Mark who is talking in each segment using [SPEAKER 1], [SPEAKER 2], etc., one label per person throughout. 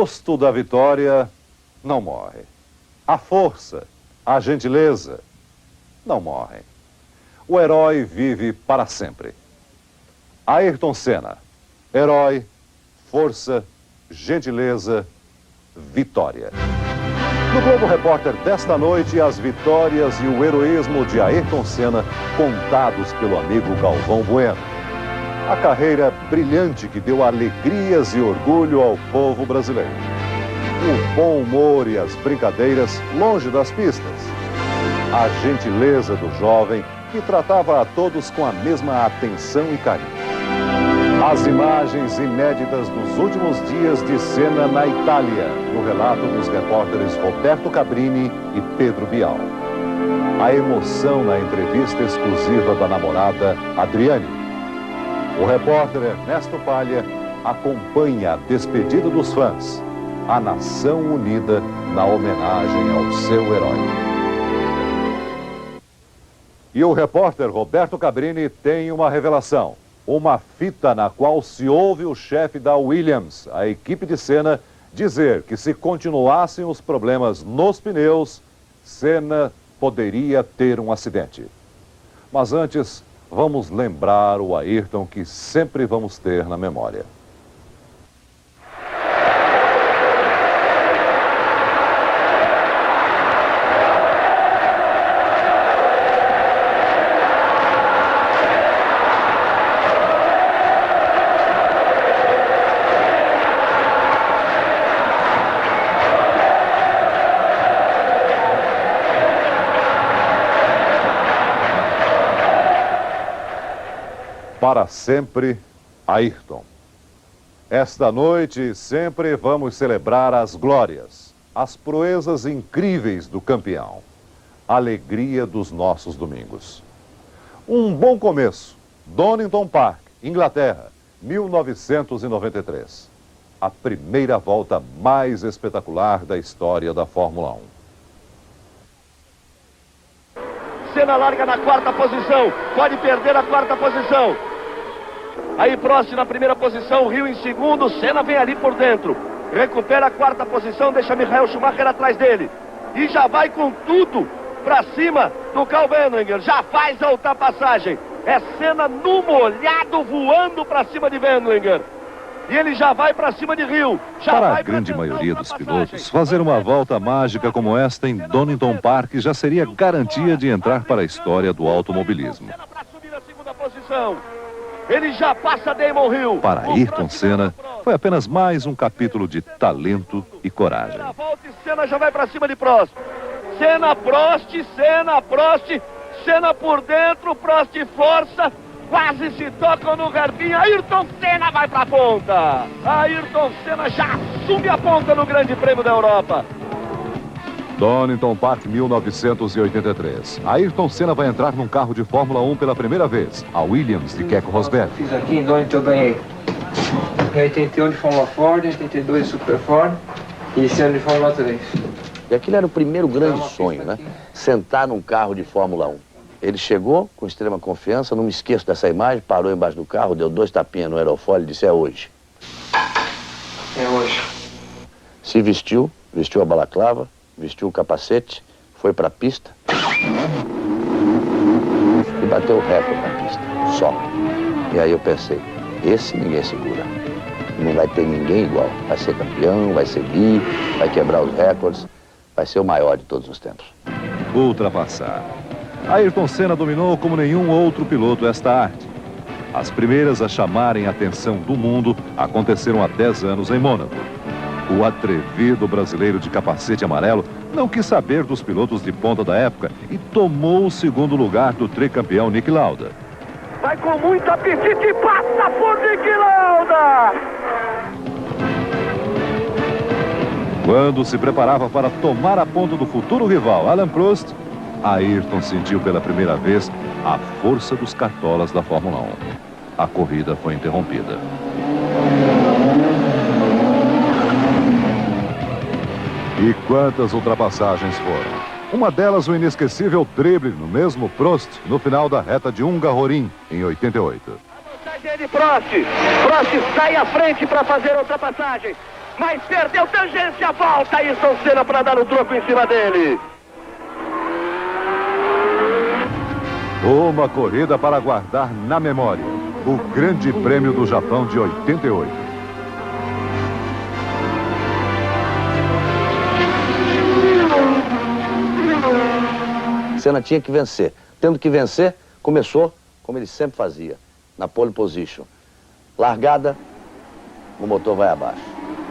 [SPEAKER 1] gosto da vitória não morre. A força, a gentileza não morrem. O herói vive para sempre. Ayrton Senna, herói, força, gentileza, vitória. No Globo Repórter desta noite, as vitórias e o heroísmo de Ayrton Senna contados pelo amigo Galvão Bueno. A carreira brilhante que deu alegrias e orgulho ao povo brasileiro. O bom humor e as brincadeiras longe das pistas. A gentileza do jovem que tratava a todos com a mesma atenção e carinho. As imagens inéditas dos últimos dias de Senna na Itália, no relato dos repórteres Roberto Cabrini e Pedro Bial. A emoção na entrevista exclusiva da namorada Adriane. O repórter Ernesto Palha acompanha a despedida dos fãs, a nação unida na homenagem ao seu herói. E o repórter Roberto Cabrini tem uma revelação. Uma fita na qual se ouve o chefe da Williams, a equipe de Senna, dizer que se continuassem os problemas nos pneus, Senna poderia ter um acidente. Mas antes, vamos lembrar o Ayrton que sempre vamos ter na memória. Para sempre, Ayrton. Esta noite sempre vamos celebrar as glórias, as proezas incríveis do campeão, a alegria dos nossos domingos. Um bom começo, Donington Park, Inglaterra, 1993. A primeira volta mais espetacular da história da Fórmula 1.
[SPEAKER 2] Senna larga na quarta posição, pode perder a quarta posição. Aí Prost na primeira posição, Hill em segundo, Senna vem ali por dentro. Recupera a quarta posição, deixa Michael Schumacher atrás dele. E já vai com tudo pra cima do Karl Wendlinger. Já faz a ultrapassagem. É Senna no molhado voando pra cima de Wendlinger. E ele já vai pra cima de Hill.
[SPEAKER 1] Para a grande maioria dos pilotos, fazer uma volta mágica como esta em Donington Park já seria garantia de entrar para a história do automobilismo.
[SPEAKER 2] Senna pra subir na segunda posição. Ele já passa Damon Hill.
[SPEAKER 1] Para Ayrton Senna, foi apenas mais um capítulo de talento e coragem.
[SPEAKER 2] Volta e Senna já vai para cima de Prost. Senna, Prost, Senna, Prost. Senna por dentro, Prost força. Quase se tocam no garbinho. Ayrton Senna vai para a ponta. Ayrton Senna já assume a ponta no Grande Prêmio da Europa.
[SPEAKER 1] Donington Park, 1983. Ayrton Senna vai entrar num carro de Fórmula 1 pela primeira vez, a Williams de Keco Rosberg.
[SPEAKER 3] Fiz aqui em Donington, eu ganhei. Em 81 de Fórmula Ford, em 82 de Super Ford e esse ano de Fórmula 3.
[SPEAKER 4] E aquilo era o primeiro grande sonho, né? Sentar num carro de Fórmula 1. Ele chegou com extrema confiança, não me esqueço dessa imagem, parou embaixo do carro, deu 2 tapinhas no aerofólio e disse: é hoje.
[SPEAKER 3] É hoje.
[SPEAKER 4] Se vestiu a balaclava, vestiu o capacete, foi para a pista e bateu o recorde na pista, só. E aí eu pensei, esse ninguém segura. Não vai ter ninguém igual. Vai ser campeão, vai seguir, vai quebrar os recordes, vai ser o maior de todos os tempos.
[SPEAKER 1] Ultrapassar. Ayrton Senna dominou como nenhum outro piloto esta arte. As primeiras a chamarem a atenção do mundo aconteceram há 10 anos em Mônaco. O atrevido brasileiro de capacete amarelo não quis saber dos pilotos de ponta da época e tomou o segundo lugar do tricampeão Niki Lauda.
[SPEAKER 2] Vai com muito apetite e passa por Niki Lauda!
[SPEAKER 1] Quando se preparava para tomar a ponta do futuro rival Alain Prost, Ayrton sentiu pela primeira vez a força dos cartolas da Fórmula 1. A corrida foi interrompida. E quantas ultrapassagens foram? Uma delas, o inesquecível drible no mesmo Prost, no final da reta de Hungaroring, em 88.
[SPEAKER 2] Sai dele, Prost. Prost sai à frente para fazer a ultrapassagem. mas perdeu tangência, volta Ayrton Senna para dar o troco em cima dele.
[SPEAKER 1] Uma corrida para guardar na memória. O Grande Prêmio do Japão de 88.
[SPEAKER 4] Senna tinha que vencer. Tendo que vencer, começou como ele sempre fazia, na pole position. Largada, o motor vai abaixo.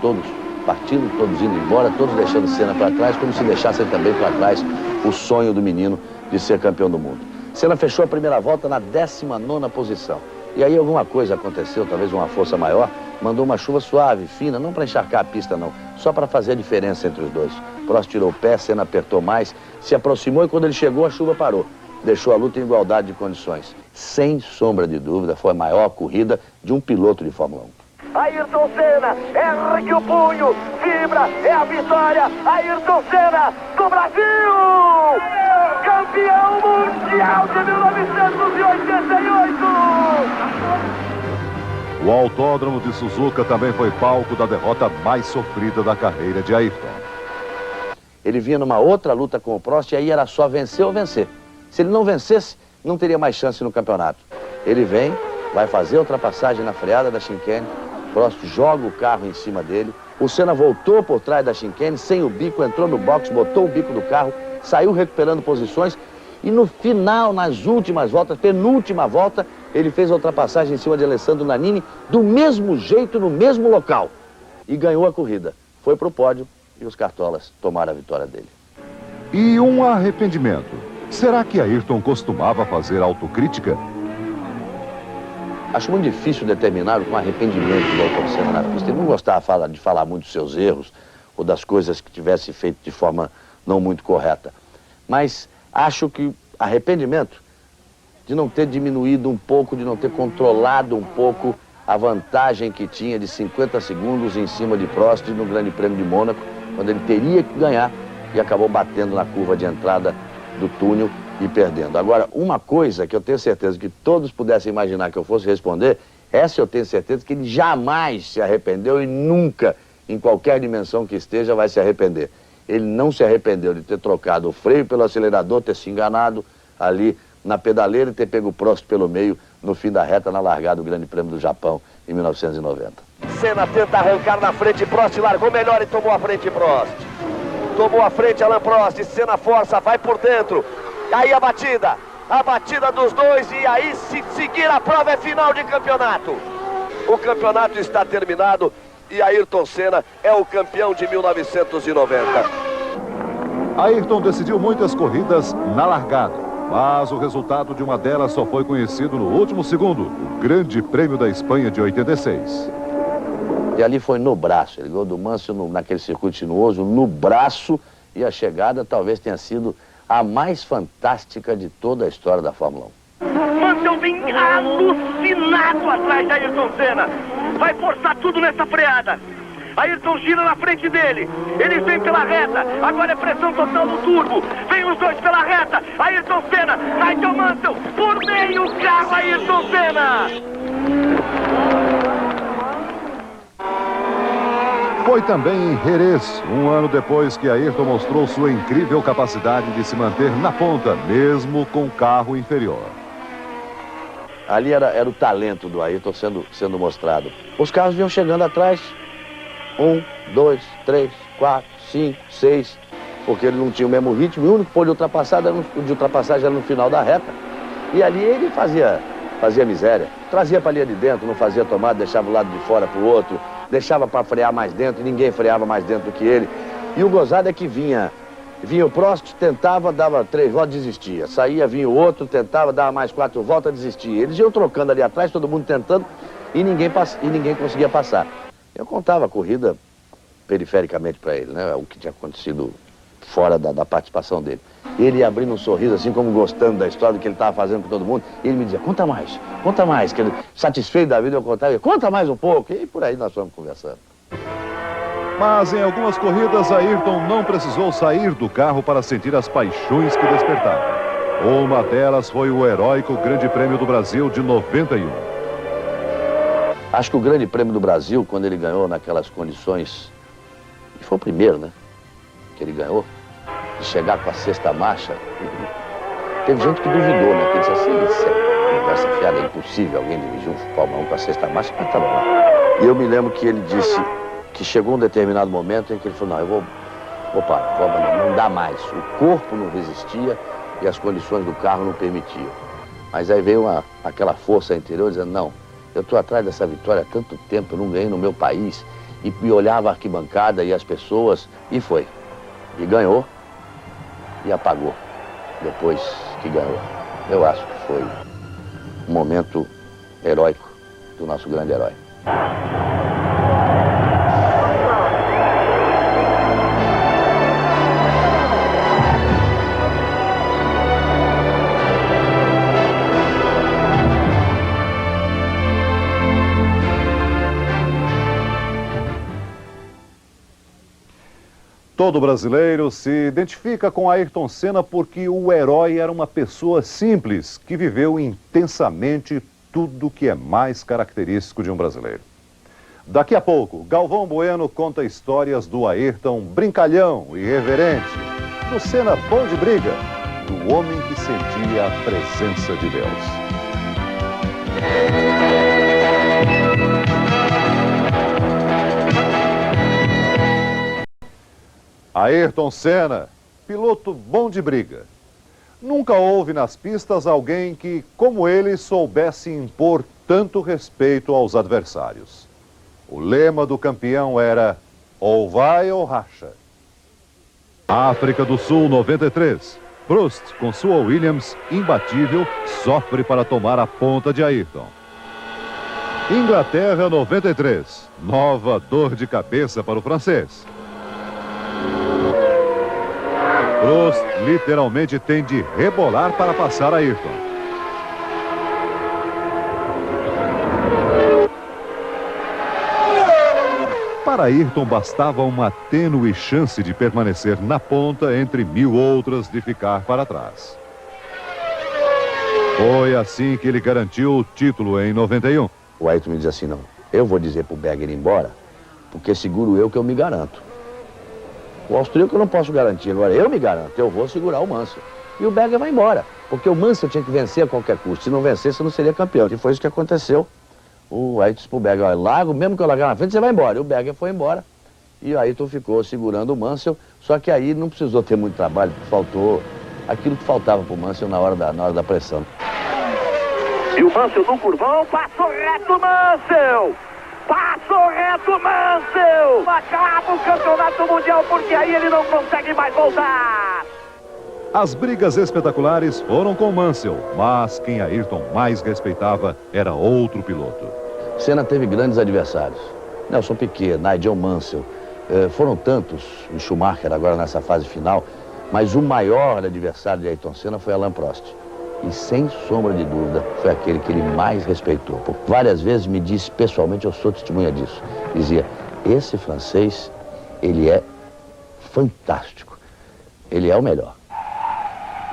[SPEAKER 4] Todos partindo, todos indo embora, todos deixando Senna para trás, como se deixassem também para trás o sonho do menino de ser campeão do mundo. Senna fechou a primeira volta na 19ª posição. E aí alguma coisa aconteceu, talvez uma força maior, mandou uma chuva suave, fina, não para encharcar a pista não, só para fazer a diferença entre os dois. Prost tirou o pé, Senna apertou mais, se aproximou e quando ele chegou a chuva parou. Deixou a luta em igualdade de condições. Sem sombra de dúvida, foi a maior corrida de um piloto de Fórmula 1.
[SPEAKER 2] Ayrton Senna, ergue o punho, vibra, é a vitória, Ayrton Senna, do Brasil! Campeão mundial de 1988!
[SPEAKER 1] O Autódromo de Suzuka também foi palco da derrota mais sofrida da carreira de Ayrton.
[SPEAKER 4] Ele vinha numa outra luta com o Prost e aí era só vencer ou vencer. Se ele não vencesse, não teria mais chance no campeonato. Ele vem, vai fazer a ultrapassagem na freada da chicane, Prost joga o carro em cima dele, o Senna voltou por trás da chicane, sem o bico, entrou no box, botou o bico do carro, saiu recuperando posições e no final, nas últimas voltas, penúltima volta, ele fez a ultrapassagem em cima de Alessandro Nannini do mesmo jeito, no mesmo local. E ganhou a corrida. Foi pro pódio e os cartolas tomaram a vitória dele.
[SPEAKER 1] E um arrependimento. Será que Ayrton costumava fazer autocrítica?
[SPEAKER 4] Acho muito difícil determinar com arrependimento do Ayrton Senna na pista. Ele não gostava de falar muito dos seus erros ou das coisas que tivesse feito de forma não muito correta. Mas acho que arrependimento de não ter diminuído um pouco, de não ter controlado um pouco a vantagem que tinha de 50 segundos em cima de Prost no Grande Prêmio de Mônaco, quando ele teria que ganhar e acabou batendo na curva de entrada do túnel e perdendo. Agora, uma coisa que eu tenho certeza que todos pudessem imaginar que eu fosse responder, essa eu tenho certeza que ele jamais se arrependeu e nunca, em qualquer dimensão que esteja, vai se arrepender. Ele não se arrependeu de ter trocado o freio pelo acelerador, ter se enganado ali na pedaleira e ter pego o Prost pelo meio no fim da reta na largada do Grande Prêmio do Japão em 1990.
[SPEAKER 2] Senna tenta arrancar na frente, Prost largou melhor e tomou a frente Prost. Tomou a frente Alain Prost, Senna força, vai por dentro. Aí a batida dos dois e aí se seguir a prova é final de campeonato. O campeonato está terminado e Ayrton Senna é o campeão de 1990.
[SPEAKER 1] Ayrton decidiu muitas corridas na largada, mas o resultado de uma delas só foi conhecido no último segundo, o Grande Prêmio da Espanha de 86.
[SPEAKER 4] E ali foi no braço, ele ganhou do Mansell naquele circuito sinuoso, no braço, e a chegada talvez tenha sido a mais fantástica de toda a história da Fórmula 1.
[SPEAKER 2] Mansell vem alucinado atrás de Ayrton Senna. Vai forçar tudo nessa freada. Ayrton gira na frente dele. Ele vem pela reta. Agora é pressão total no turbo. Vem os dois pela reta. Ayrton Senna, Nigel Mansell, por meio carro Ayrton Senna.
[SPEAKER 1] Foi também em Jerez, um ano depois que Ayrton mostrou sua incrível capacidade de se manter na ponta, mesmo com carro inferior.
[SPEAKER 4] Ali era o talento do Ayrton sendo mostrado. Os carros vinham chegando atrás, 1, 2, 3, 4, 5, 6, porque ele não tinha o mesmo ritmo, e o único pole de ultrapassagem era no final da reta. E ali ele fazia miséria, trazia para a linha de dentro, não fazia tomada, deixava o lado de fora para o outro, deixava para frear mais dentro, e ninguém freava mais dentro do que ele. E o gozado é que vinha o Prost, tentava, dava 3 voltas, desistia. Saía, vinha o outro, tentava, dava mais 4 voltas, desistia. Eles iam trocando ali atrás, todo mundo tentando, e ninguém conseguia passar. Eu contava a corrida perifericamente para ele, né? O que tinha acontecido fora da participação dele. Ele ia abrindo um sorriso, assim como gostando da história do que ele estava fazendo com todo mundo. E ele me dizia, conta mais. Que ele, satisfeito da vida, eu contava, conta mais um pouco. E por aí nós fomos conversando.
[SPEAKER 1] Mas em algumas corridas, Ayrton não precisou sair do carro para sentir as paixões que despertava. Uma delas foi o heróico Grande Prêmio do Brasil de 91.
[SPEAKER 4] Acho que o Grande Prêmio do Brasil, quando ele ganhou naquelas condições E foi o primeiro, né, que ele ganhou, de chegar com a sexta marcha. Teve gente que duvidou, né, que disse assim, isso é conversa fiada, é impossível alguém dirigir um Fórmula 1 com a sexta marcha, mas tá bom. E eu me lembro que ele disse que chegou um determinado momento em que ele falou, não, eu vou parar, vou abandonar, não dá mais. O corpo não resistia e as condições do carro não permitiam. Mas aí veio aquela força interior dizendo, não, eu estou atrás dessa vitória há tanto tempo, eu não ganhei no meu país. E olhava a arquibancada e as pessoas, e foi. E ganhou e apagou depois que ganhou. Eu acho que foi um momento heróico do nosso grande herói.
[SPEAKER 1] Todo brasileiro se identifica com Ayrton Senna porque o herói era uma pessoa simples que viveu intensamente tudo que é mais característico de um brasileiro. Daqui a pouco, Galvão Bueno conta histórias do Ayrton brincalhão e irreverente, do Senna bom de briga, do homem que sentia a presença de Deus. Ayrton Senna, piloto bom de briga. Nunca houve nas pistas alguém que, como ele, soubesse impor tanto respeito aos adversários. O lema do campeão era, ou vai ou racha. África do Sul, 93. Prost, com sua Williams imbatível, sofre para tomar a ponta de Ayrton. Inglaterra, 93. Nova dor de cabeça para o francês. Prost literalmente tem de rebolar para passar Ayrton. Para Ayrton bastava uma tênue chance de permanecer na ponta entre mil outras de ficar para trás. Foi assim que ele garantiu o título em 91.
[SPEAKER 4] O Ayrton me diz assim, não, eu vou dizer pro Berger ir embora, porque seguro eu que eu me garanto. O austríaco eu não posso garantir, agora eu me garanto, eu vou segurar o Mansell. E o Berger vai embora, porque o Mansell tinha que vencer a qualquer custo. Se não vencesse, não seria campeão. E foi isso que aconteceu. O Ayrton disse pro Berger, olha, largo, mesmo que eu largar na frente, você vai embora. E o Berger foi embora. E o Ayrton ficou segurando o Mansell, só que aí não precisou ter muito trabalho, faltou aquilo que faltava pro Mansell na hora da pressão.
[SPEAKER 2] E o Mansell no curvão, passou reto Mansell! Passou reto Mansell! Acaba o campeonato mundial porque aí ele não consegue mais voltar!
[SPEAKER 1] As brigas espetaculares foram com Mansell, mas quem Ayrton mais respeitava era outro piloto.
[SPEAKER 4] Senna teve grandes adversários. Nelson Piquet, Nigel Mansell, foram tantos, o Schumacher agora nessa fase final, mas o maior adversário de Ayrton Senna foi Alain Prost. E sem sombra de dúvida, foi aquele que ele mais respeitou. Por várias vezes me disse pessoalmente, eu sou testemunha disso, dizia, esse francês, ele é fantástico, ele é o melhor.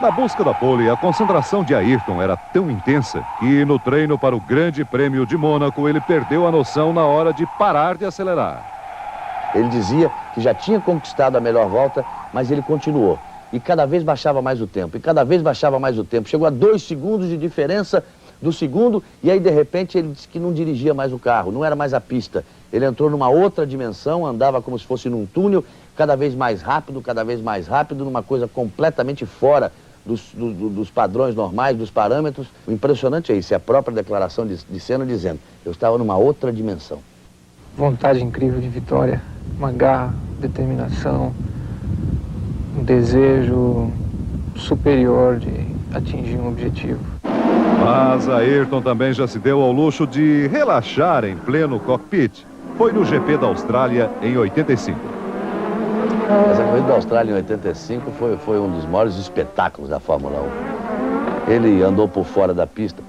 [SPEAKER 1] Na busca da pole, a concentração de Ayrton era tão intensa que no treino para o Grande Prêmio de Mônaco ele perdeu a noção na hora de parar de acelerar.
[SPEAKER 4] Ele dizia que já tinha conquistado a melhor volta, mas ele continuou. E cada vez baixava mais o tempo, e cada vez baixava mais o tempo. Chegou a 2 segundos de diferença do segundo, e aí de repente ele disse que não dirigia mais o carro, não era mais a pista. Ele entrou numa outra dimensão, andava como se fosse num túnel, cada vez mais rápido, numa coisa completamente fora dos padrões normais, dos parâmetros. O impressionante é isso, é a própria declaração de Senna dizendo, eu estava numa outra dimensão.
[SPEAKER 3] Vontade incrível de vitória, uma garra, determinação, um desejo superior de atingir um objetivo.
[SPEAKER 1] Mas Ayrton também já se deu ao luxo de relaxar em pleno cockpit. Foi no GP da Austrália em 85.
[SPEAKER 4] Essa corrida da Austrália em 85 foi um dos maiores espetáculos da Fórmula 1. Ele andou por fora da pista.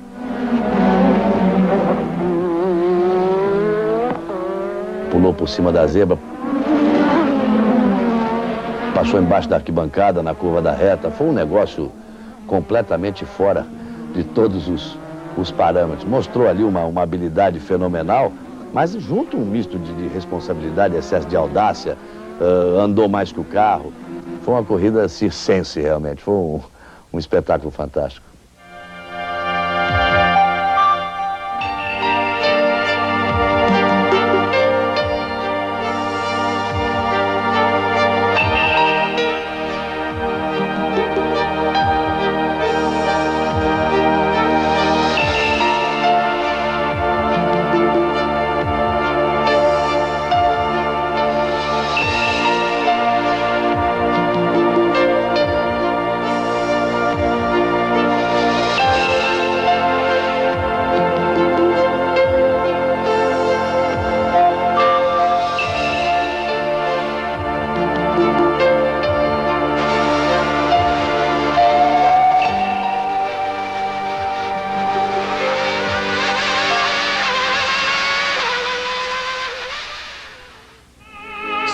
[SPEAKER 4] Pulou por cima da zebra. Passou embaixo da arquibancada, na curva da reta. Foi um negócio completamente fora de todos os parâmetros. Mostrou ali uma habilidade fenomenal, mas junto um misto de responsabilidade, excesso de audácia, andou mais que o carro. Foi uma corrida circense, realmente. Foi um espetáculo fantástico.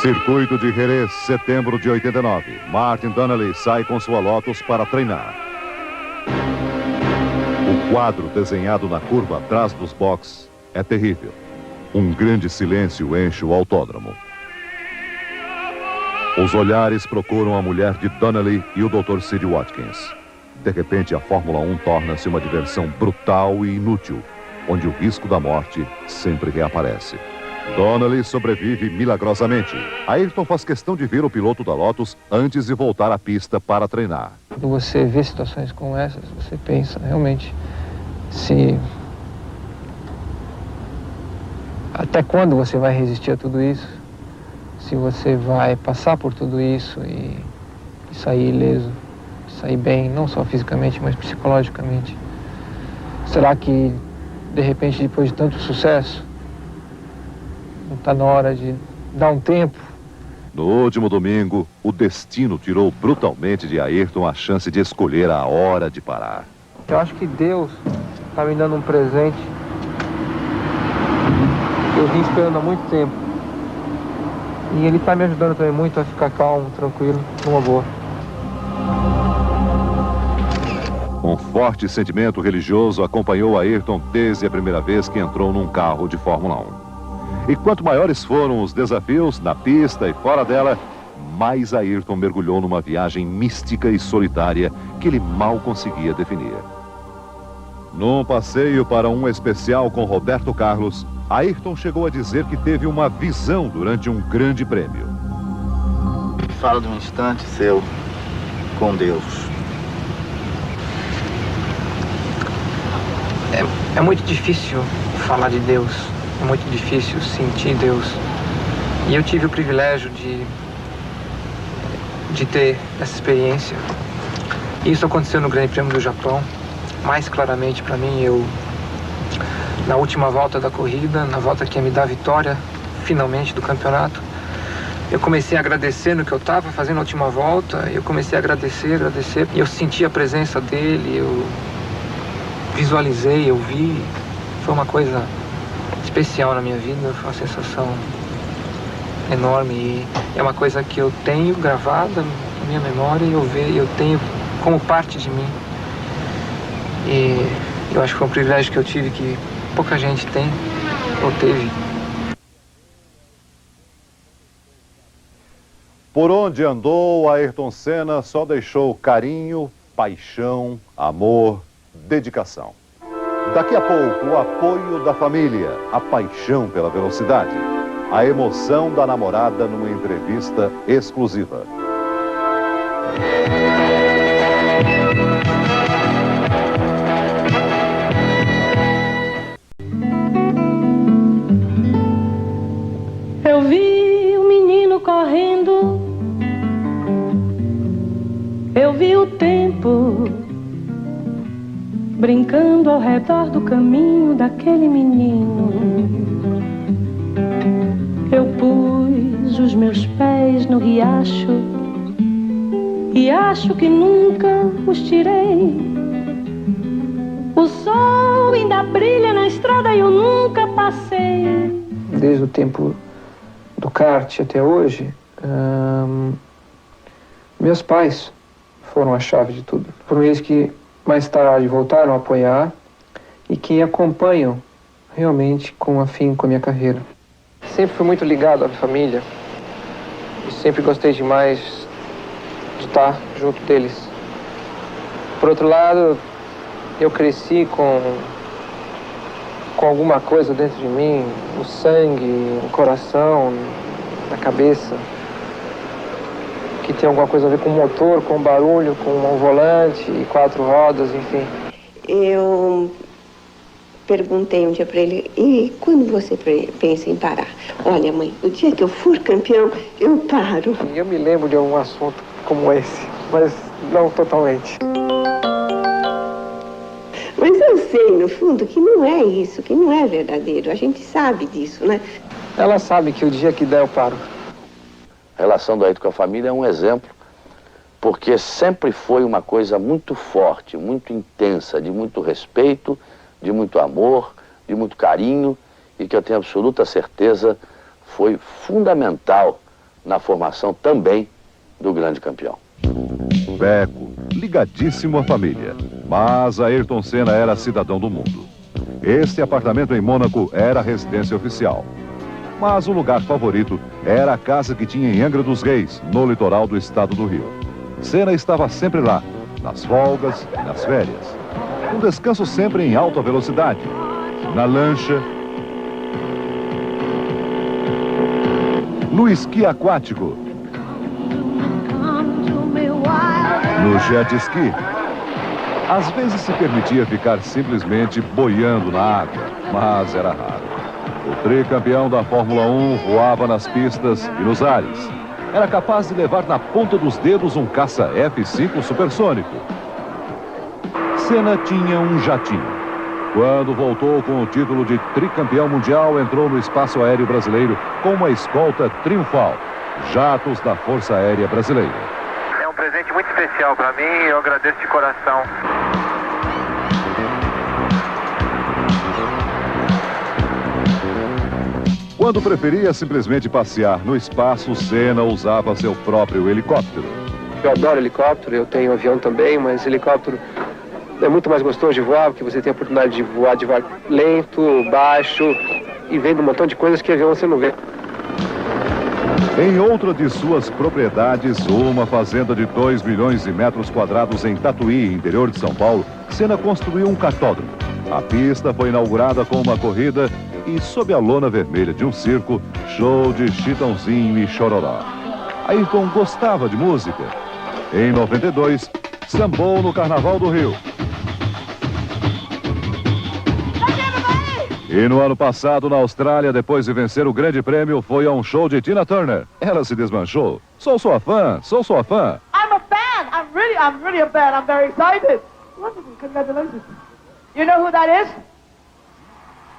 [SPEAKER 1] Circuito de Jerez, setembro de 89. Martin Donnelly sai com sua Lotus para treinar. O quadro desenhado na curva atrás dos boxes é terrível. Um grande silêncio enche o autódromo. Os olhares procuram a mulher de Donnelly e o Dr. Sid Watkins. De repente, a Fórmula 1 torna-se uma diversão brutal e inútil, onde o risco da morte sempre reaparece. Donnelly sobrevive milagrosamente. Ayrton faz questão de ver o piloto da Lotus antes de voltar à pista para treinar.
[SPEAKER 3] Quando você vê situações como essas, você pensa realmente se... até quando você vai resistir a tudo isso? Se você vai passar por tudo isso e sair ileso, sair bem, não só fisicamente, mas psicologicamente. Será que, de repente, depois de tanto sucesso, não está na hora de dar um tempo?
[SPEAKER 1] No último domingo, o destino tirou brutalmente de Ayrton a chance de escolher a hora de parar.
[SPEAKER 3] Eu acho que Deus está me dando um presente que eu vim esperando há muito tempo. E Ele está me ajudando também muito a ficar calmo, tranquilo, numa boa.
[SPEAKER 1] Um forte sentimento religioso acompanhou Ayrton desde a primeira vez que entrou num carro de Fórmula 1. E quanto maiores foram os desafios na pista e fora dela, mais Ayrton mergulhou numa viagem mística e solitária que ele mal conseguia definir. Num passeio para um especial com Roberto Carlos, Ayrton chegou a dizer que teve uma visão durante um grande prêmio.
[SPEAKER 5] Fala de um instante seu com Deus.
[SPEAKER 3] É muito difícil falar de Deus. É muito difícil sentir Deus. E eu tive o privilégio de ter essa experiência. Isso aconteceu no Grande Prêmio do Japão. Mais claramente para mim, na última volta da corrida, na volta que ia me dar a vitória, finalmente, do campeonato, eu comecei a agradecer no que eu estava fazendo a última volta. Eu comecei a agradecer. E eu senti a presença dele, eu visualizei, eu vi. Foi uma coisa especial na minha vida, foi uma sensação enorme e é uma coisa que eu tenho gravada na minha memória e eu tenho como parte de mim. E eu acho que foi um privilégio que eu tive que pouca gente tem ou teve.
[SPEAKER 1] Por onde andou, Ayrton Senna só deixou carinho, paixão, amor, dedicação. Daqui a pouco, o apoio da família, a paixão pela velocidade, a emoção da namorada numa entrevista exclusiva.
[SPEAKER 6] Eu vi o menino correndo, eu vi o tempo brincando ao redor do caminho daquele menino. Eu pus os meus pés no riacho e acho que nunca os tirei. O sol ainda brilha na estrada e eu nunca passei.
[SPEAKER 3] Desde o tempo do kart até hoje, meus pais foram a chave de tudo. Foram eles que mais tarde voltaram a apoiar e que acompanham realmente com afinco a minha carreira. Sempre fui muito ligado à família e sempre gostei demais de estar junto deles. Por outro lado, eu cresci com alguma coisa dentro de mim, no sangue, no coração, na cabeça, que tem alguma coisa a ver com motor, com barulho, com um volante e 4 rodas, enfim.
[SPEAKER 7] Eu perguntei um dia para ele, e quando você pensa em parar? Olha, mãe, o dia que eu for campeão, eu paro.
[SPEAKER 3] E eu me lembro de algum assunto como esse, mas não totalmente.
[SPEAKER 7] Mas eu sei, no fundo, que não é isso, que não é verdadeiro. A gente sabe disso, né?
[SPEAKER 3] Ela sabe que o dia que der eu paro.
[SPEAKER 4] A relação do Ayrton com a família é um exemplo, porque sempre foi uma coisa muito forte, muito intensa, de muito respeito, de muito amor, de muito carinho, e que eu tenho absoluta certeza foi fundamental na formação também do grande campeão.
[SPEAKER 1] Beco, ligadíssimo à família, mas Ayrton Senna era cidadão do mundo. Este apartamento em Mônaco era a residência oficial. Mas o lugar favorito era a casa que tinha em Angra dos Reis, no litoral do estado do Rio. Senna estava sempre lá, nas folgas e nas férias. Um descanso sempre em alta velocidade, na lancha, no esqui aquático, no jet ski. Às vezes se permitia ficar simplesmente boiando na água, mas era raro. O tricampeão da Fórmula 1 voava nas pistas e nos ares. Era capaz de levar na ponta dos dedos um caça F-5 supersônico. Senna tinha um jatinho. Quando voltou com o título de tricampeão mundial, entrou no espaço aéreo brasileiro com uma escolta triunfal. Jatos da Força Aérea Brasileira.
[SPEAKER 8] É um presente muito especial para mim e eu agradeço de coração.
[SPEAKER 1] Quando preferia simplesmente passear no espaço, Senna usava seu próprio helicóptero.
[SPEAKER 3] Eu adoro helicóptero, eu tenho avião também, mas helicóptero é muito mais gostoso de voar, porque você tem a oportunidade de voar devagar, lento, baixo, e vendo um montão de coisas que avião você não vê.
[SPEAKER 1] Em outra de suas propriedades, uma fazenda de 2 milhões de metros quadrados em Tatuí, interior de São Paulo, Senna construiu um cartódromo. A pista foi inaugurada com uma corrida e, sob a lona vermelha de um circo, show de Chitãozinho e Chororó. Ayrton gostava de música. Em 92, sambou no Carnaval do Rio. E no ano passado, na Austrália, depois de vencer o grande prêmio, foi a um show de Tina Turner. Ela se desmanchou. Sou sua fã, sou sua fã.
[SPEAKER 9] I'm a fan. I'm really a fan. I'm very excited. Wonderful. Congratulations. You know who that is?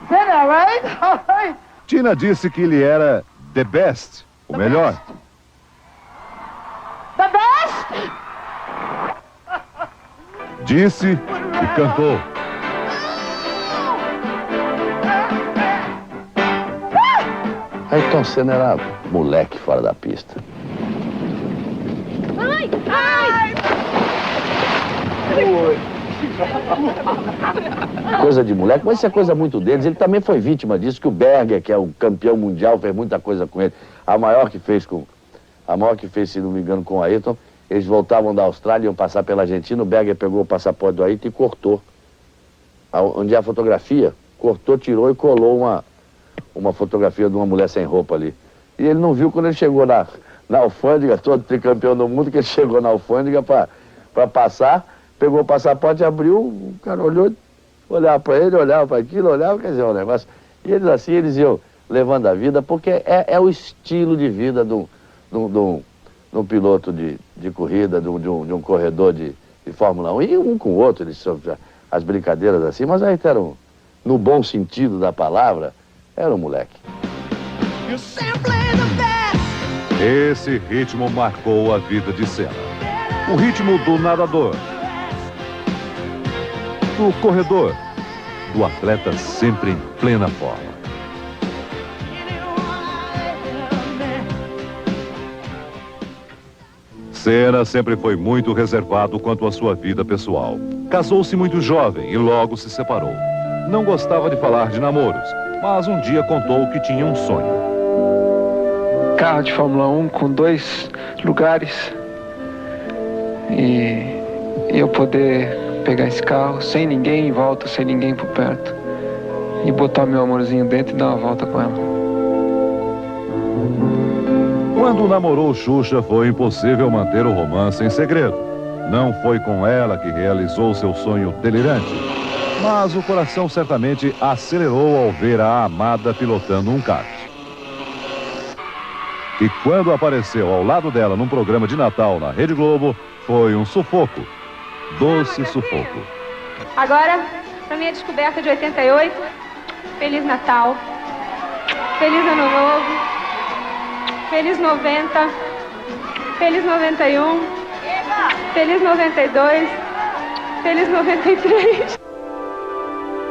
[SPEAKER 9] Senna, right? All right.
[SPEAKER 1] Tina disse que ele era the best, o melhor.
[SPEAKER 9] The best?
[SPEAKER 1] Disse e cantou.
[SPEAKER 4] Ayrton Senna era moleque fora da pista.
[SPEAKER 9] Ai, ai.
[SPEAKER 4] Coisa de moleque, mas isso é coisa muito deles. Ele também foi vítima disso, que o Berger, que é o campeão mundial, fez muita coisa com ele. A maior que fez, se não me engano, com o Ayrton, eles voltavam da Austrália, iam passar pela Argentina, o Berger pegou o passaporte do Ayrton e cortou. Onde é a fotografia, cortou, tirou e colou uma fotografia de uma mulher sem roupa ali. E ele não viu quando ele chegou na alfândega, todo tricampeão do mundo, que ele chegou na alfândega para passar, pegou o passaporte, abriu, o cara olhou, olhava para ele, olhava para aquilo, olhava, quer dizer, um negócio. E eles assim, eles iam levando a vida, porque é o estilo de vida de um piloto de corrida, de um corredor de Fórmula 1, e um com o outro, eles as brincadeiras assim, mas aí eram, no bom sentido da palavra, era um moleque.
[SPEAKER 1] Esse ritmo marcou a vida de Senna. O ritmo do nadador, do corredor, do atleta sempre em plena forma. Senna sempre foi muito reservado quanto à sua vida pessoal. Casou-se muito jovem e logo se separou. Não gostava de falar de namoros, mas um dia contou que tinha um sonho.
[SPEAKER 3] carro de Fórmula 1 com 2 lugares e eu poder pegar esse carro sem ninguém em volta, sem ninguém por perto e botar meu amorzinho dentro e dar uma volta com ela.
[SPEAKER 1] Quando namorou Xuxa, foi impossível manter o romance em segredo. Não foi com ela que realizou seu sonho delirante, mas o coração certamente acelerou ao ver a amada pilotando um kart. E quando apareceu ao lado dela num programa de Natal na Rede Globo, foi um sufoco. Doce sufoco.
[SPEAKER 10] Agora, pra minha descoberta de 88, Feliz Natal, Feliz Ano Novo, Feliz 90, Feliz 91, Feliz 92, Feliz 93.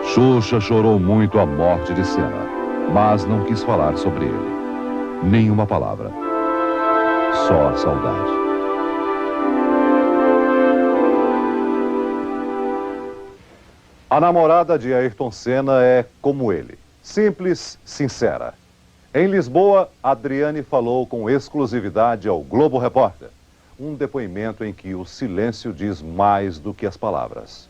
[SPEAKER 1] Xuxa chorou muito a morte de Senna, mas não quis falar sobre ele. Nenhuma palavra. Só a saudade. A namorada de Ayrton Senna é como ele. Simples, sincera. Em Lisboa, Adriane falou com exclusividade ao Globo Repórter. Um depoimento em que o silêncio diz mais do que as palavras.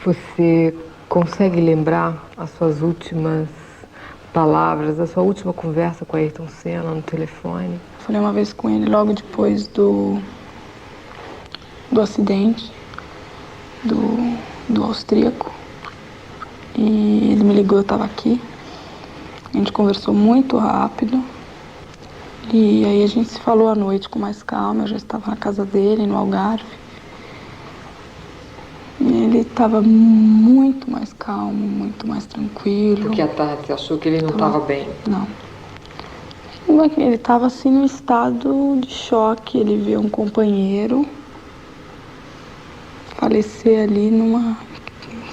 [SPEAKER 11] Você consegue lembrar as suas últimas palavras, a sua última conversa com Ayrton Senna no telefone?
[SPEAKER 12] Falei uma vez com ele logo depois do acidente do austríaco. E ele me ligou, eu estava aqui. A gente conversou muito rápido. E aí a gente se falou à noite com mais calma. Eu já estava na casa dele, no Algarve. E ele estava muito mais calmo, muito mais tranquilo.
[SPEAKER 11] Porque à tarde você achou que ele não estava bem?
[SPEAKER 12] Não. Ele estava assim num estado de choque. Ele viu um companheiro falecer ali numa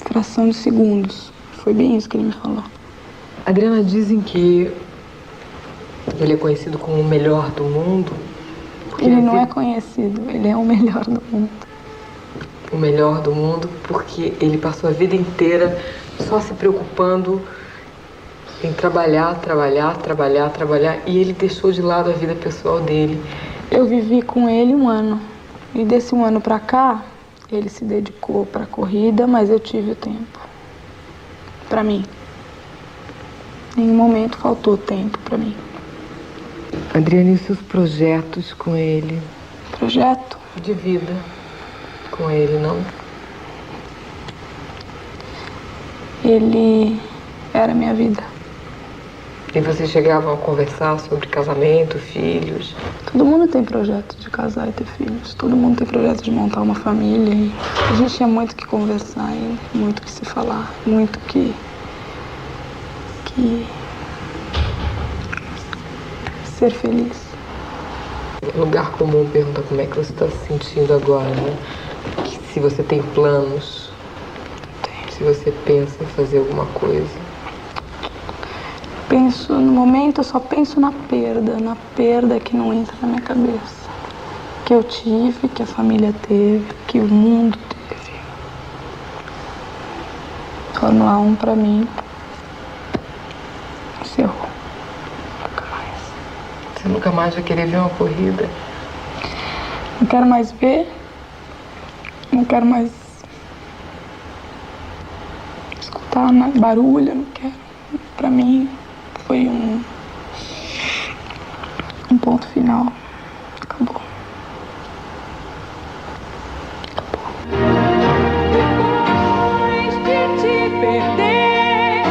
[SPEAKER 12] fração de segundos. Foi bem isso que ele me falou.
[SPEAKER 11] Adriana, dizem que ele é conhecido como o melhor do mundo.
[SPEAKER 12] Ele não é conhecido, ele é o melhor do mundo.
[SPEAKER 11] O melhor do mundo porque ele passou a vida inteira só se preocupando em trabalhar e ele deixou de lado a vida pessoal dele.
[SPEAKER 12] Eu vivi com ele 1 ano e desse 1 ano pra cá ele se dedicou pra corrida, mas eu tive o tempo pra mim. Em nenhum momento faltou tempo pra mim.
[SPEAKER 11] Adriana, e os seus projetos com ele?
[SPEAKER 12] Projeto?
[SPEAKER 11] De vida com ele, não?
[SPEAKER 12] Ele era minha vida.
[SPEAKER 11] E vocês chegavam a conversar sobre casamento, filhos?
[SPEAKER 12] Todo mundo tem projeto de casar e ter filhos. Todo mundo tem projeto de montar uma família. E a gente tinha muito o que conversar e muito o que se falar. Muito que ser feliz.
[SPEAKER 11] Lugar comum pergunta como é que você está se sentindo agora, né? Se você tem planos, se você pensa em fazer alguma coisa.
[SPEAKER 12] Penso, no momento eu só penso na perda que não entra na minha cabeça. Que eu tive, que a família teve, que o mundo teve. Fórmula 1 pra mim encerrou. Nunca mais.
[SPEAKER 11] Você nunca mais vai querer ver uma corrida?
[SPEAKER 12] Não quero mais ver. Não quero mais escutar barulho, não quero. Pra mim foi um ponto final. Acabou.
[SPEAKER 6] Depois de te perder,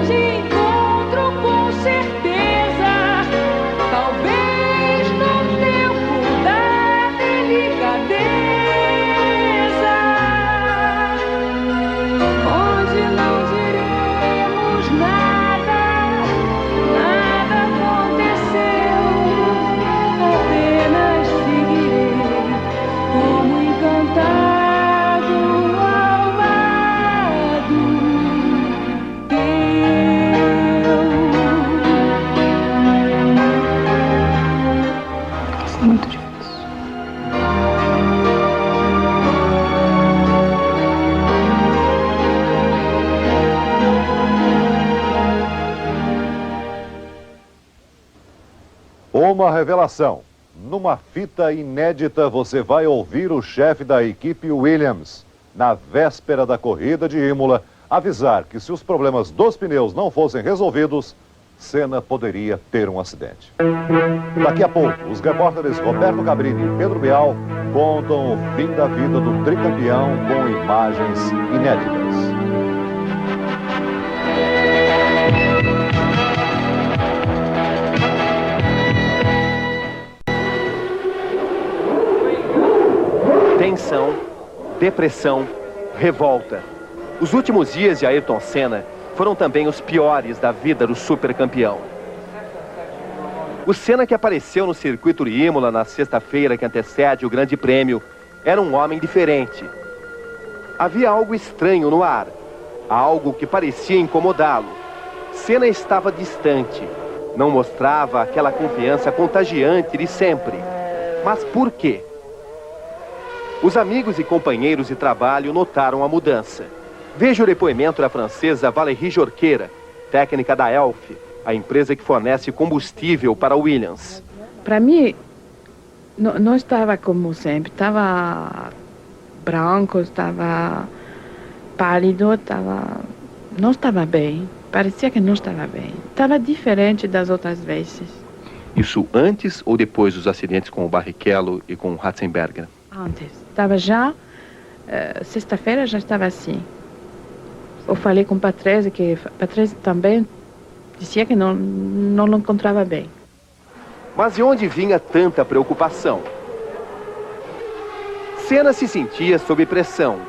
[SPEAKER 6] te encontro com certeza. Talvez no tempo da delicadeza. Hoje não diremos nada, nada aconteceu.
[SPEAKER 1] Uma revelação. Numa fita inédita, você vai ouvir o chefe da equipe Williams, na véspera da corrida de Imola, avisar que se os problemas dos pneus não fossem resolvidos, Senna poderia ter um acidente. Daqui a pouco, os repórteres Roberto Cabrini e Pedro Bial contam o fim da vida do tricampeão com imagens inéditas.
[SPEAKER 2] Tensão, depressão, revolta. Os últimos dias de Ayrton Senna foram também os piores da vida do supercampeão. O Senna que apareceu no circuito de Imola na sexta-feira que antecede o Grande Prêmio era um homem diferente. Havia algo estranho no ar, algo que parecia incomodá-lo. Senna estava distante, não mostrava aquela confiança contagiante de sempre. Mas por quê? Os amigos e companheiros de trabalho notaram a mudança. Veja o depoimento da francesa Valérie Jorqueira, técnica da Elf, a empresa que fornece combustível para Williams.
[SPEAKER 13] Para mim, não estava como sempre. Estava branco, estava pálido, não estava bem. Parecia que não estava bem. Estava diferente das outras vezes.
[SPEAKER 2] Isso antes ou depois dos acidentes com o Barrichello e com o Ratzenberger?
[SPEAKER 13] Antes. Estava já, sexta-feira já estava assim. Eu falei com o Patrese, que Patrese também dizia que não encontrava bem.
[SPEAKER 2] Mas de onde vinha tanta preocupação? Senna se sentia sob pressão.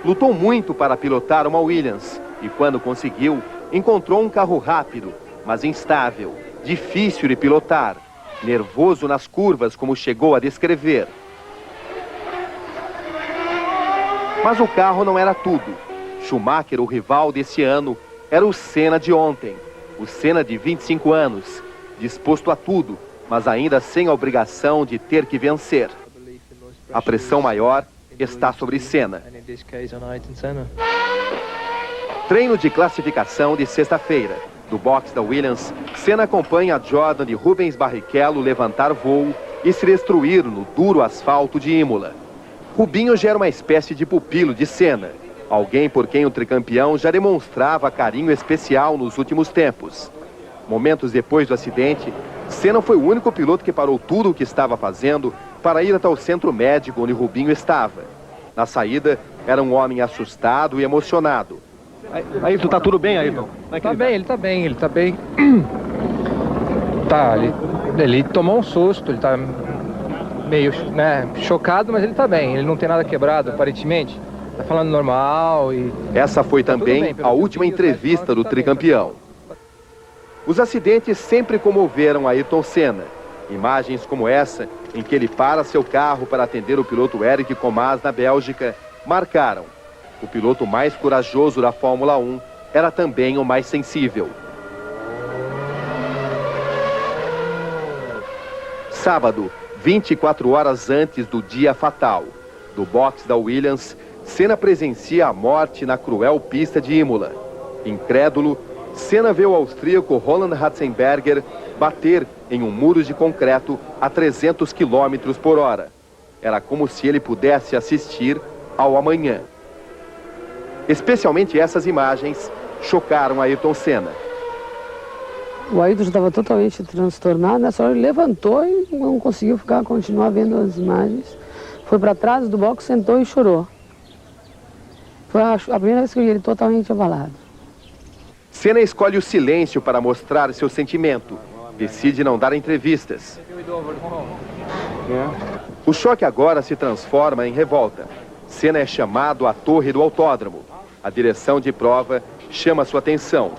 [SPEAKER 2] Lutou muito para pilotar uma Williams e quando conseguiu, encontrou um carro rápido, mas instável, difícil de pilotar, nervoso nas curvas, como chegou a descrever. Mas o carro não era tudo. Schumacher, o rival desse ano, era o Senna de ontem. O Senna de 25 anos, disposto a tudo, mas ainda sem a obrigação de ter que vencer. A pressão maior está sobre Senna. Treino de classificação de sexta-feira. Do box da Williams, Senna acompanha a Jordan de Rubens Barrichello levantar voo e se destruir no duro asfalto de Imola. Rubinho já era uma espécie de pupilo de Senna, alguém por quem o tricampeão já demonstrava carinho especial nos últimos tempos. Momentos depois do acidente, Senna foi o único piloto que parou tudo o que estava fazendo para ir até o centro médico onde Rubinho estava. Na saída, era um homem assustado e emocionado.
[SPEAKER 14] Ayrton, tá tudo bem, Ayrton?
[SPEAKER 3] Ele tá bem. Ele tomou um susto, ele tá meio, chocado, mas ele tá bem. Ele não tem nada quebrado, aparentemente. Tá falando normal e...
[SPEAKER 2] Essa foi também a última entrevista do tricampeão. Os acidentes sempre comoveram Ayrton Senna. Imagens como essa, em que ele para seu carro para atender o piloto Eric Comas na Bélgica, marcaram. O piloto mais corajoso da Fórmula 1 era também o mais sensível. Sábado, 24 horas antes do dia fatal. Do box da Williams, Senna presencia a morte na cruel pista de Imola. Incrédulo, Senna vê o austríaco Roland Ratzenberger bater em um muro de concreto a 300 km por hora. Era como se ele pudesse assistir ao amanhã. Especialmente essas imagens chocaram Ayrton Senna.
[SPEAKER 15] O Ayrton estava totalmente transtornado, nessa hora ele levantou e não conseguiu continuar vendo as imagens. Foi para trás do box, sentou e chorou. Foi a primeira vez que eu vi ele totalmente abalado.
[SPEAKER 2] Senna escolhe o silêncio para mostrar seu sentimento. Decide não dar entrevistas. O choque agora se transforma em revolta. Senna é chamado à torre do autódromo. A direção de prova chama sua atenção.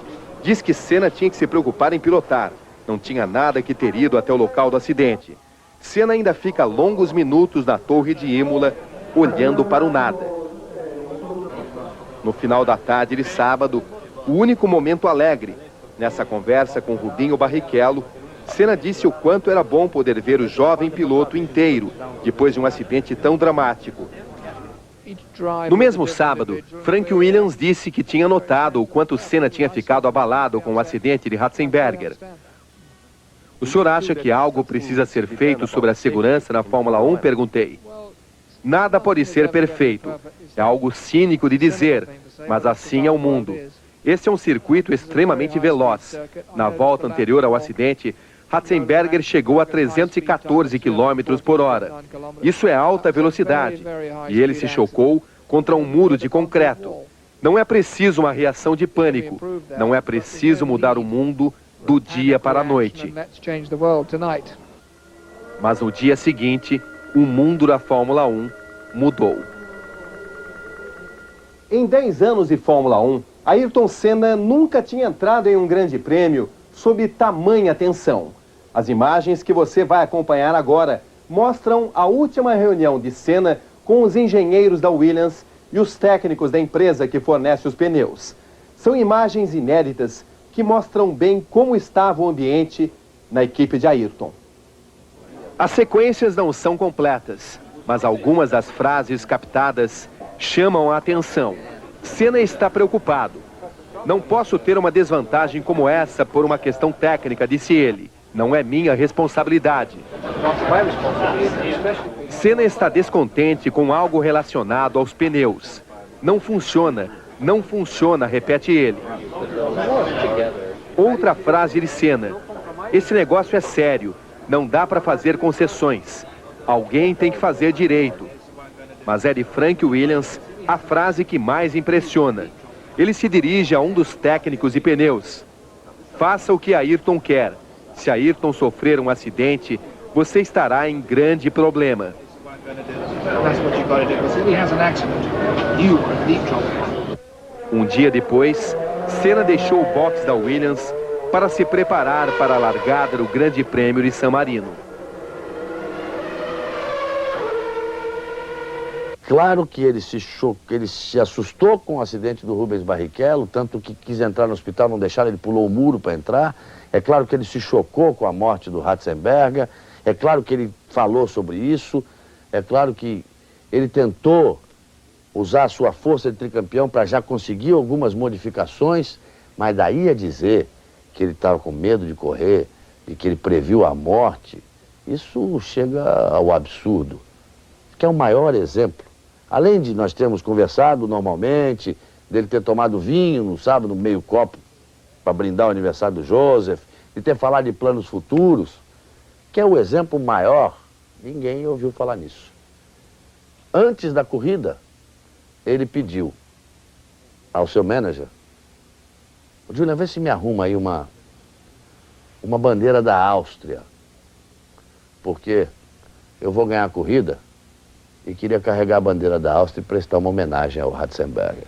[SPEAKER 2] Diz que Senna tinha que se preocupar em pilotar. Não tinha nada que ter ido até o local do acidente. Senna ainda fica longos minutos na torre de Imola, olhando para o nada. No final da tarde de sábado, o único momento alegre. Nessa conversa com Rubinho Barrichello, Senna disse o quanto era bom poder ver o jovem piloto inteiro, depois de um acidente tão dramático. No mesmo sábado, Frank Williams disse que tinha notado o quanto Senna tinha ficado abalado com o acidente de Ratzenberger.
[SPEAKER 16] O senhor acha que algo precisa ser feito sobre a segurança na Fórmula 1? Perguntei. Nada pode ser perfeito. É algo cínico de dizer, mas assim é o mundo. Esse é um circuito extremamente veloz. Na volta anterior ao acidente, Ratzenberger chegou a 314 km por hora. Isso é alta velocidade. E ele se chocou contra um muro de concreto. Não é preciso uma reação de pânico. Não é preciso mudar o mundo do dia para a noite. Mas no dia seguinte, o mundo da Fórmula 1 mudou.
[SPEAKER 17] Em 10 anos de Fórmula 1, Ayrton Senna nunca tinha entrado em um grande prêmio sob tamanha tensão. As imagens que você vai acompanhar agora mostram a última reunião de Senna com os engenheiros da Williams e os técnicos da empresa que fornece os pneus. São imagens inéditas que mostram bem como estava o ambiente na equipe de Ayrton.
[SPEAKER 16] As sequências não são completas, mas algumas das frases captadas chamam a atenção. Senna está preocupado. Não posso ter uma desvantagem como essa por uma questão técnica, disse ele. Não é minha responsabilidade. Senna está descontente com algo relacionado aos pneus. Não funciona, repete ele. Outra frase de Senna. Esse negócio é sério, não dá para fazer concessões. Alguém tem que fazer direito. Mas é de Frank Williams a frase que mais impressiona. Ele se dirige a um dos técnicos de pneus. Faça o que Ayrton quer. Se Ayrton sofrer um acidente, você estará em grande problema. Um dia depois, Senna deixou o box da Williams para se preparar para a largada do Grande Prêmio de San Marino.
[SPEAKER 4] Claro que ele se assustou com o acidente do Rubens Barrichello, tanto que quis entrar no hospital, não deixaram, ele pulou o muro para entrar. É claro que ele se chocou com a morte do Ratzenberger, é claro que ele falou sobre isso, é claro que ele tentou usar a sua força de tricampeão para já conseguir algumas modificações, mas daí a dizer que ele estava com medo de correr e que ele previu a morte, isso chega ao absurdo, que é o maior exemplo. Além de nós termos conversado normalmente, dele ter tomado vinho no sábado, meio copo, para brindar o aniversário do Joseph, de ter falado de planos futuros, que é o exemplo maior, ninguém ouviu falar nisso. Antes da corrida, ele pediu ao seu manager, Julian, vê se me arruma aí uma bandeira da Áustria, porque eu vou ganhar a corrida e queria carregar a bandeira da Áustria e prestar uma homenagem ao Ratzenberger.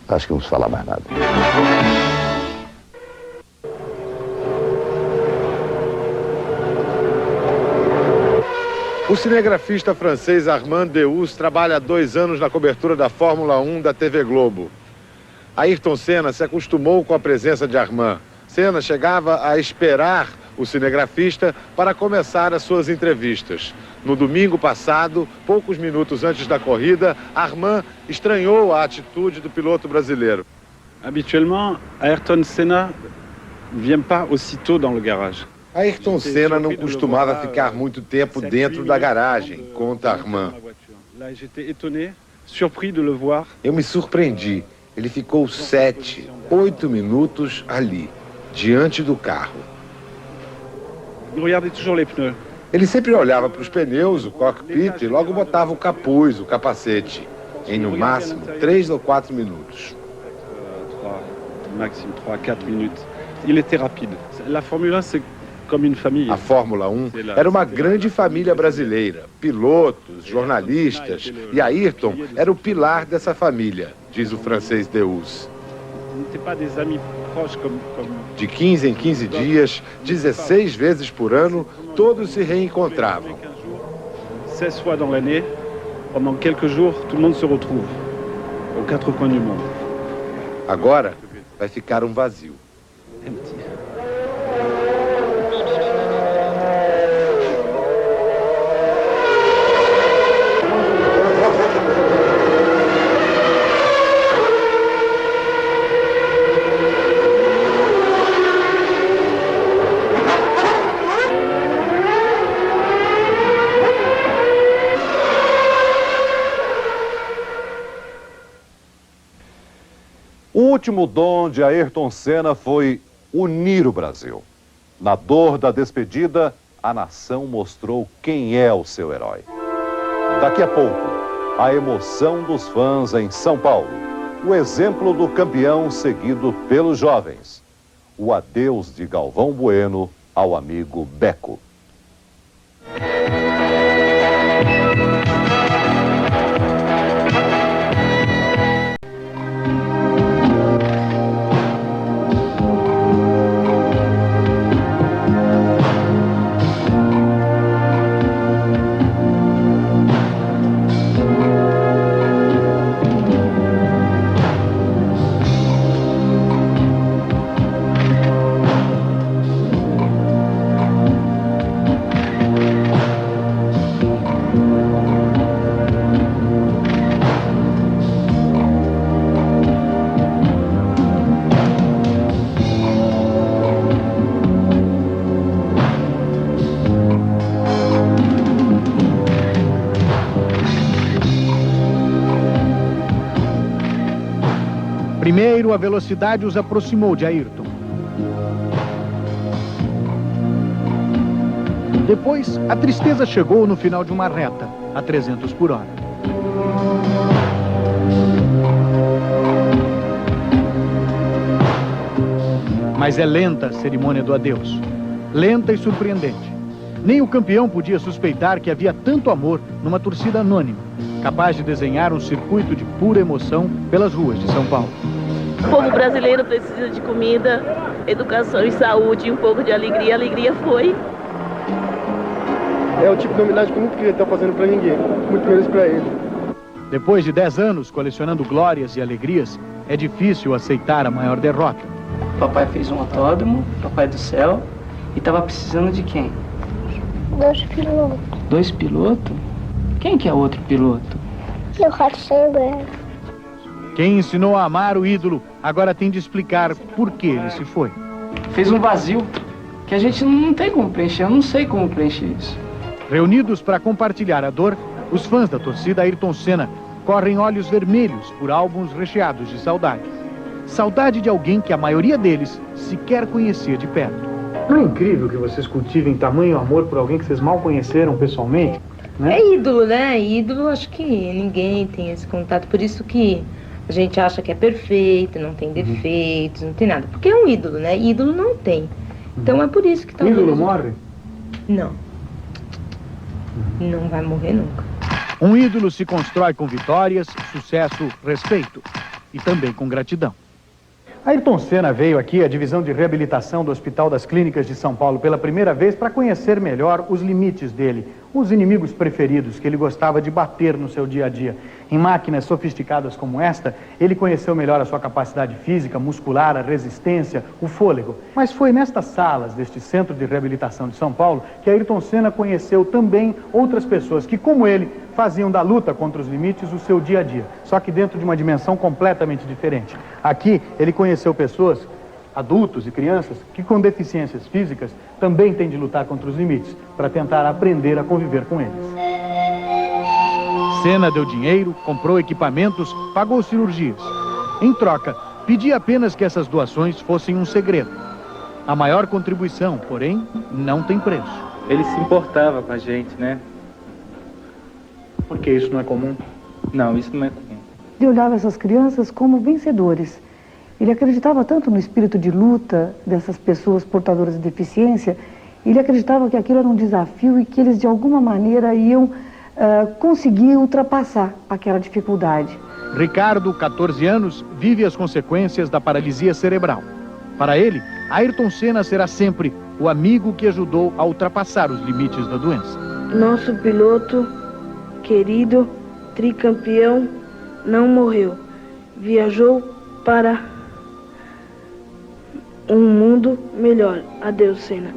[SPEAKER 4] Acho que não se fala mais nada.
[SPEAKER 18] O cinegrafista francês Armand Deus trabalha há 2 anos na cobertura da Fórmula 1 da TV Globo. Ayrton Senna se acostumou com a presença de Armand. Senna chegava a esperar o cinegrafista para começar as suas entrevistas. No domingo passado, poucos minutos antes da corrida, Armand estranhou a atitude do piloto brasileiro.
[SPEAKER 19] Habituellement, Ayrton Senna vient pas aussitôt dans le garage.
[SPEAKER 18] Ayrton Senna não costumava ficar muito tempo dentro da garagem, conta Armand. Eu me surpreendi. Ele ficou 7, 8 minutos ali, diante do carro. Ele sempre olhava para os pneus, o cockpit, e logo botava o capuz, o capacete. Em no máximo 3 ou 4 minutos.
[SPEAKER 19] Máximo 3, 4 minutos. Ele était rapide. La Formule 1, c'est comme une famille.
[SPEAKER 18] A Fórmula 1 era uma grande família brasileira. Pilotos, jornalistas. E Ayrton era o pilar dessa família, diz o francês Deus. De 15 em 15 dias, 16 vezes por ano, todos se reencontravam.
[SPEAKER 19] 16 fois dans l'année, pendant quelques jours, tout le monde se retrouve aux 4 coins du monde.
[SPEAKER 18] Agora vai ficar um vazio.
[SPEAKER 1] O último dom de Ayrton Senna foi unir o Brasil. Na dor da despedida, a nação mostrou quem é o seu herói. Daqui a pouco, a emoção dos fãs em São Paulo. O exemplo do campeão seguido pelos jovens. O adeus de Galvão Bueno ao amigo Beco.
[SPEAKER 20] Primeiro, a velocidade os aproximou de Ayrton. Depois, a tristeza chegou no final de uma reta, a 300 por hora. Mas é lenta a cerimônia do adeus. Lenta e surpreendente. Nem o campeão podia suspeitar que havia tanto amor numa torcida anônima, capaz de desenhar um circuito de pura emoção pelas ruas de São Paulo.
[SPEAKER 21] O povo brasileiro precisa de comida, educação e saúde e um pouco de alegria. A alegria foi.
[SPEAKER 14] É o tipo de homenagem que eu nunca queria estar fazendo para ninguém, muito menos para ele.
[SPEAKER 20] Depois de 10 anos colecionando glórias e alegrias, é difícil aceitar a maior derrota.
[SPEAKER 22] Papai fez um autódromo, Papai do Céu, e estava precisando de quem?
[SPEAKER 23] 2 pilotos.
[SPEAKER 22] 2 pilotos? Quem que é outro piloto?
[SPEAKER 23] Eu quero saber.
[SPEAKER 20] Quem ensinou a amar o ídolo agora tem de explicar por que ele se foi.
[SPEAKER 22] Fez um vazio que a gente não tem como preencher, eu não sei como preencher isso.
[SPEAKER 20] Reunidos para compartilhar a dor, os fãs da torcida Ayrton Senna correm olhos vermelhos por álbuns recheados de saudade. Saudade de alguém que a maioria deles sequer conhecia de perto.
[SPEAKER 24] Não é incrível que vocês cultivem tamanho amor por alguém que vocês mal conheceram pessoalmente? Né?
[SPEAKER 25] É ídolo, né? Ídolo, acho que ninguém tem esse contato. Por isso que a gente acha que é perfeito, não tem defeitos, não tem nada. Porque é um ídolo, né? Ídolo não tem. Então é por isso que talvez...
[SPEAKER 24] Ídolo morre?
[SPEAKER 25] Não. Não vai morrer nunca.
[SPEAKER 20] Um ídolo se constrói com vitórias, sucesso, respeito e também com gratidão.
[SPEAKER 24] Ayrton Senna veio aqui à divisão de reabilitação do Hospital das Clínicas de São Paulo pela primeira vez para conhecer melhor os limites dele, os inimigos preferidos que ele gostava de bater no seu dia a dia. Em máquinas sofisticadas como esta, ele conheceu melhor a sua capacidade física, muscular, a resistência, o fôlego. Mas foi nestas salas deste Centro de Reabilitação de São Paulo que Ayrton Senna conheceu também outras pessoas que, como ele, faziam da luta contra os limites o seu dia a dia, só que dentro de uma dimensão completamente diferente. Aqui, ele conheceu pessoas, adultos e crianças, que com deficiências físicas também têm de lutar contra os limites, para tentar aprender a conviver com eles.
[SPEAKER 20] Senna deu dinheiro, comprou equipamentos, pagou cirurgias. Em troca, pedia apenas que essas doações fossem um segredo. A maior contribuição, porém, não tem preço.
[SPEAKER 26] Ele se importava com a gente, né?
[SPEAKER 24] Porque isso não é comum?
[SPEAKER 26] Não, isso não é comum.
[SPEAKER 27] Ele olhava essas crianças como vencedores. Ele acreditava tanto no espírito de luta dessas pessoas portadoras de deficiência, ele acreditava que aquilo era um desafio e que eles, de alguma maneira, iam conseguir ultrapassar aquela dificuldade.
[SPEAKER 20] Ricardo, 14 anos, vive as consequências da paralisia cerebral. Para ele, Ayrton Senna será sempre o amigo que ajudou a ultrapassar os limites da doença.
[SPEAKER 23] Nosso piloto querido, tricampeão, não morreu. Viajou para um mundo melhor. Adeus, Senna.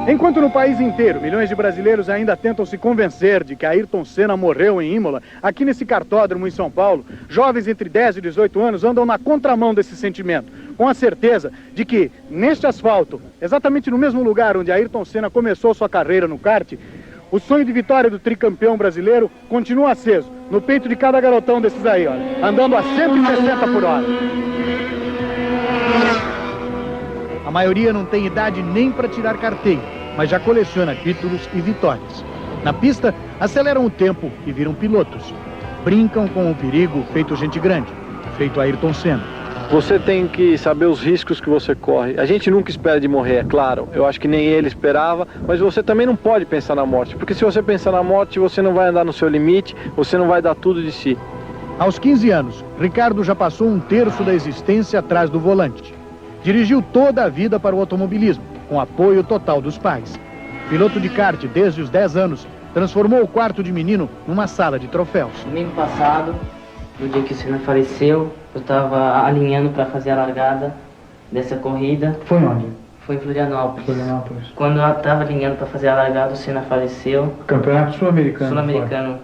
[SPEAKER 20] Enquanto no país inteiro, milhões de brasileiros ainda tentam se convencer de que Ayrton Senna morreu em Imola, aqui nesse cartódromo em São Paulo, jovens entre 10 e 18 anos andam na contramão desse sentimento, com a certeza de que, neste asfalto, exatamente no mesmo lugar onde Ayrton Senna começou sua carreira no kart, O sonho de vitória do tricampeão brasileiro continua aceso no peito de cada garotão desses aí, olha, andando a 160 por hora. A maioria não tem idade nem para tirar carteira, mas já coleciona títulos e vitórias. Na pista, aceleram o tempo e viram pilotos. Brincam com o perigo feito gente grande, feito Ayrton Senna.
[SPEAKER 5] Você tem que saber os riscos que você corre. A gente nunca espera de morrer, é claro. Eu acho que nem ele esperava, mas você também não pode pensar na morte, porque se você pensar na morte, você não vai andar no seu limite, você não vai dar tudo de si.
[SPEAKER 20] Aos 15 anos, Ricardo já passou um terço da existência atrás do volante. Dirigiu toda a vida para o automobilismo, com apoio total dos pais. Piloto de kart desde os 10 anos, transformou o quarto de menino numa sala de troféus.
[SPEAKER 7] Domingo passado, no dia que o Senna faleceu, eu estava alinhando para fazer a largada dessa corrida.
[SPEAKER 24] Foi onde?
[SPEAKER 7] Foi em Florianópolis.
[SPEAKER 24] Florianópolis.
[SPEAKER 7] Quando eu estava alinhando para fazer a largada, o Senna faleceu.
[SPEAKER 24] Campeonato Sul-Americano.
[SPEAKER 7] Sul-Americano.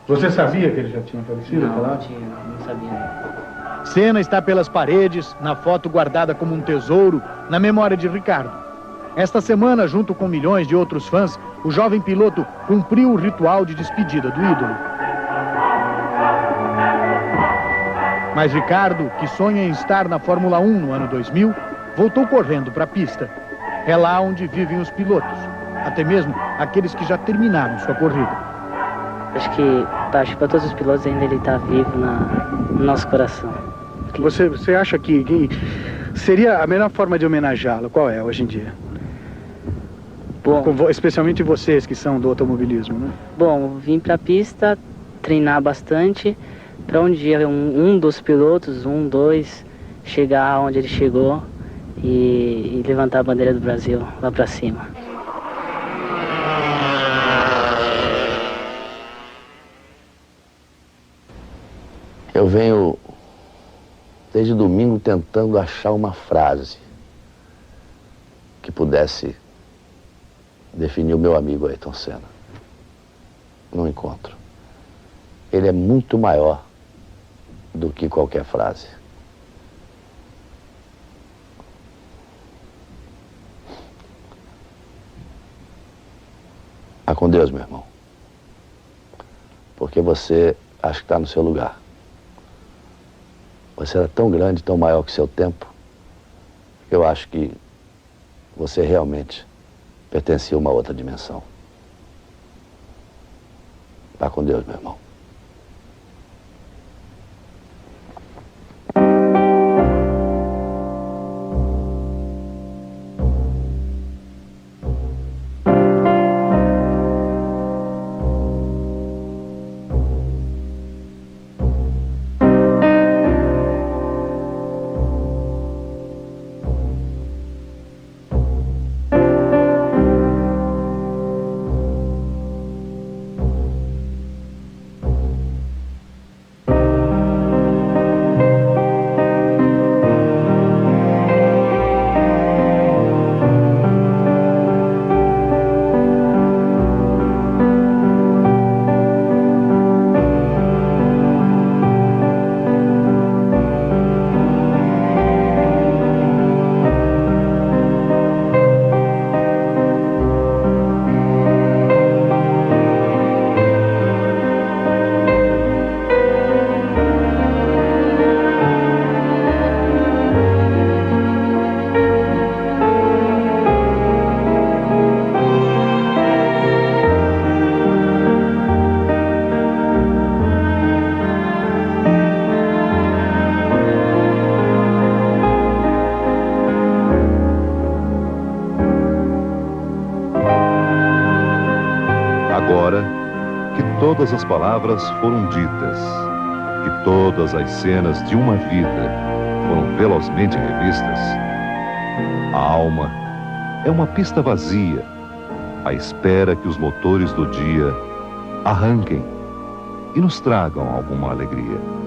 [SPEAKER 24] Você sabia que ele já tinha falecido?
[SPEAKER 7] Não sabia.
[SPEAKER 20] Senna está pelas paredes, na foto guardada como um tesouro, na memória de Ricardo. Esta semana, junto com milhões de outros fãs, o jovem piloto cumpriu o ritual de despedida do ídolo. Mas Ricardo, que sonha em estar na Fórmula 1 no ano 2000, voltou correndo para a pista. É lá onde vivem os pilotos, até mesmo aqueles que já terminaram sua corrida.
[SPEAKER 7] Acho que para todos os pilotos ainda ele está vivo no nosso coração.
[SPEAKER 20] Você acha que seria a melhor forma de homenageá-lo? Qual é hoje em dia?
[SPEAKER 7] Bom,
[SPEAKER 20] especialmente vocês que são do automobilismo, né?
[SPEAKER 7] Bom, vim para a pista, treinar bastante, para um dia um dos pilotos, dois, chegar onde ele chegou e levantar a bandeira do Brasil lá para cima.
[SPEAKER 4] Eu venho desde domingo tentando achar uma frase que pudesse definir o meu amigo Ayrton Senna. Não encontro. Ele é muito maior do que qualquer frase. Vá com Deus, meu irmão. Porque você acha que está no seu lugar. Você era tão grande, tão maior que seu tempo, que eu acho que você realmente pertencia a uma outra dimensão. Vá com Deus, meu irmão.
[SPEAKER 1] Todas as palavras foram ditas, que todas as cenas de uma vida foram velozmente revistas. A alma é uma pista vazia, à espera que os motores do dia arranquem e nos tragam alguma alegria.